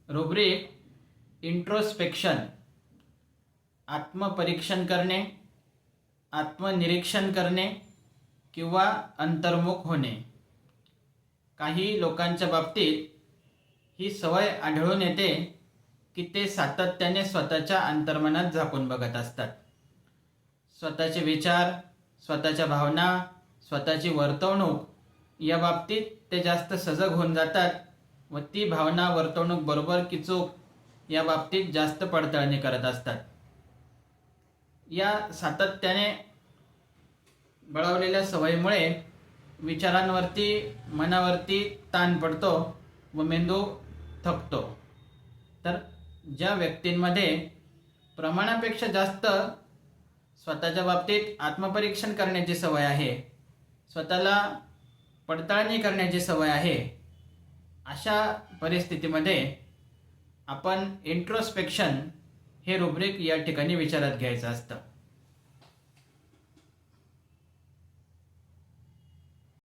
Rubric introspection, आत्मपरीक्षण करणे, आत्मनिरीक्षण करणे किंवा अंतर्मुख होणे. काही लोकांच्या बाबतीत ही सवय आढळून येते की ते सातत्याने स्वतःच्या अंतर्मनात झाकून बघत असतात. स्वतःचे विचार, स्वतःच्या भावना, स्वतःची वर्तवणूक या बाबतीत ते जास्त सजग होऊन जातात व ती भावना, वर्तवणूक बरोबर की चूक या बाबतीत जास्त पडताळणी करत असतात. या सातत्याने बळावलेल्या सवयीमुळे विचारांवरती, मनावरती ताण पडतो व मेंदू थकतो. तर ज्या व्यक्तींमध्ये प्रमाणापेक्षा जास्त स्वतःच्या बाबतीत आत्मपरीक्षण करण्याची सवय आहे, स्वतःला पडताळणी करण्याची सवय आहे, अशा परिस्थितीमध्ये आपण इंट्रोस्पेक्शन हे रुब्रिक या ठिकाणी विचारात घ्यायचं असतं.